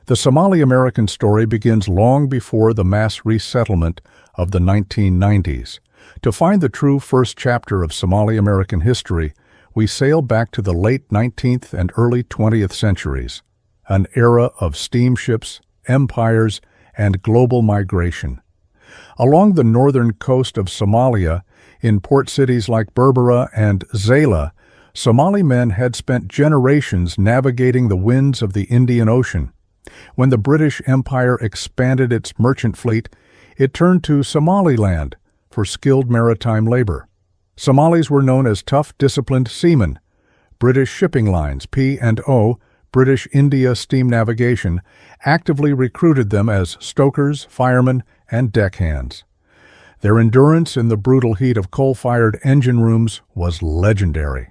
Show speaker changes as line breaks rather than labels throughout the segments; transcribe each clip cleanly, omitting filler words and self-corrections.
The Somali-American story begins long before the mass resettlement of the 1990s. To find the true first chapter of Somali-American history, we sail back to the late 19th and early 20th centuries, an era of steamships, empires, and global migration. Along the northern coast of Somalia, in port cities like Berbera and Zayla, Somali men had spent generations navigating the winds of the Indian Ocean. When the British Empire expanded its merchant fleet, it turned to Somaliland for skilled maritime labor. Somalis were known as tough, disciplined seamen. British shipping lines, P&O, British India Steam Navigation, actively recruited them as stokers, firemen, and deckhands. Their endurance in the brutal heat of coal-fired engine rooms was legendary.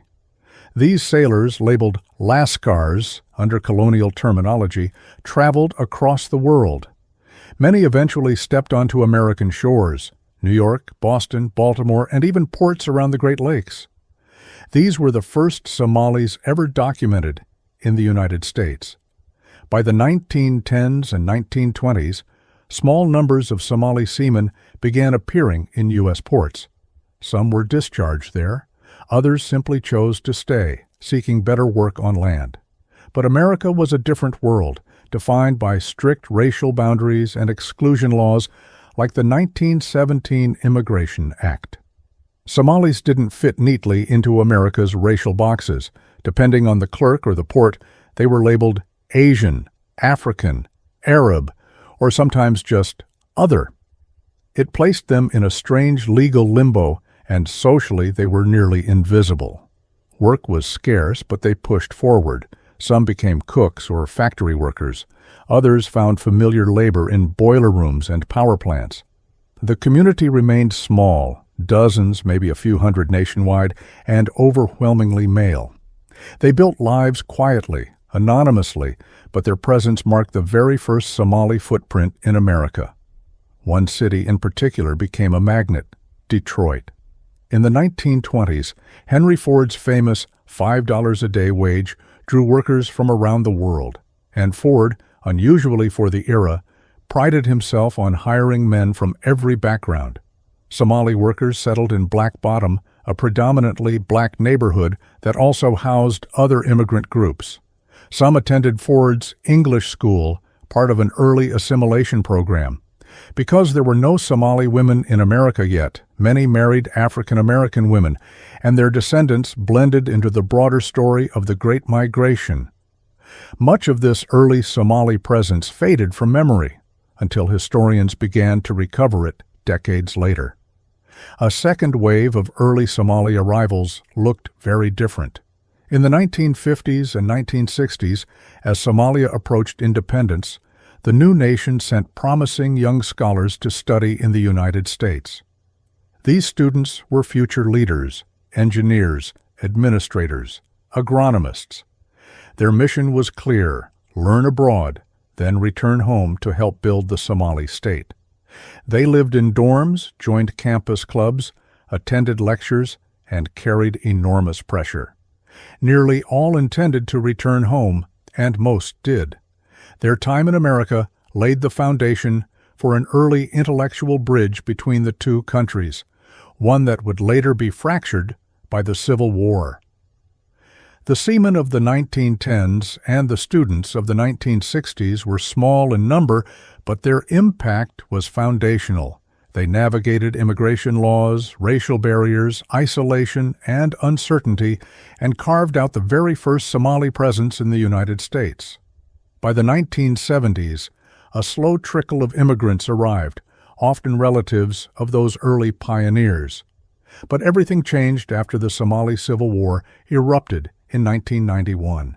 These sailors, labeled lascars under colonial terminology, traveled across the world. Many eventually stepped onto American shores, New York, Boston, Baltimore, and even ports around the Great Lakes. These were the first Somalis ever documented in the United States. By the 1910s and 1920s, small numbers of Somali seamen began appearing in U.S. ports. Some were discharged there. Others simply chose to stay, seeking better work on land. But America was a different world, defined by strict racial boundaries and exclusion laws like the 1917 Immigration Act. Somalis didn't fit neatly into America's racial boxes. Depending on the clerk or the port, they were labeled Asian, African, Arab, or sometimes just other. It placed them in a strange legal limbo, and socially they were nearly invisible. Work was scarce, but they pushed forward. Some became cooks or factory workers. Others found familiar labor in boiler rooms and power plants. The community remained small, dozens, maybe a few hundred nationwide, and overwhelmingly male. They built lives quietly, anonymously, but their presence marked the very first Somali footprint in America. One city in particular became a magnet: Detroit. In the 1920s, Henry Ford's famous $5 a day wage drew workers from around the world, and Ford, unusually for the era, prided himself on hiring men from every background. Somali workers settled in Black Bottom, a predominantly black neighborhood that also housed other immigrant groups. Some attended Ford's English school, part of an early assimilation program. Because there were no Somali women in America yet, many married African American women, and their descendants blended into the broader story of the Great Migration. Much of this early Somali presence faded from memory, until historians began to recover it decades later. A second wave of early Somali arrivals looked very different. In the 1950s and 1960s, as Somalia approached independence, the new nation sent promising young scholars to study in the United States. These students were future leaders, engineers, administrators, agronomists. Their mission was clear: learn abroad, then return home to help build the Somali state. They lived in dorms, joined campus clubs, attended lectures, and carried enormous pressure. Nearly all intended to return home, and most did. Their time in America laid the foundation for an early intellectual bridge between the two countries, one that would later be fractured by the Civil War. The seamen of the 1910s and the students of the 1960s were small in number, but their impact was foundational. They navigated immigration laws, racial barriers, isolation, and uncertainty, and carved out the very first Somali presence in the United States. By the 1970s, a slow trickle of immigrants arrived, often relatives of those early pioneers. But everything changed after the Somali Civil War erupted in 1991.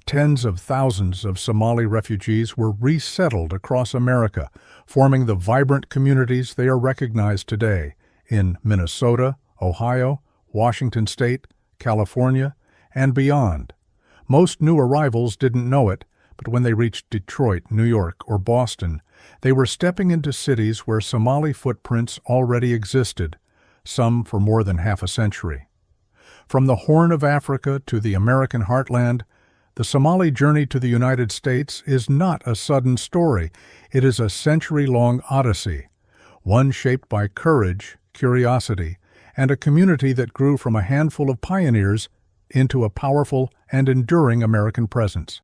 Tens of thousands of Somali refugees were resettled across America, forming the vibrant communities they are recognized today in Minnesota, Ohio, Washington State, California, and beyond. Most new arrivals didn't know it, but when they reached Detroit, New York, or Boston, they were stepping into cities where Somali footprints already existed, some for more than half a century. From the Horn of Africa to the American Heartland, The Somali journey to the United States is not a sudden story. It is a century-long odyssey, one shaped by courage, curiosity, and a community that grew from a handful of pioneers into a powerful and enduring American presence.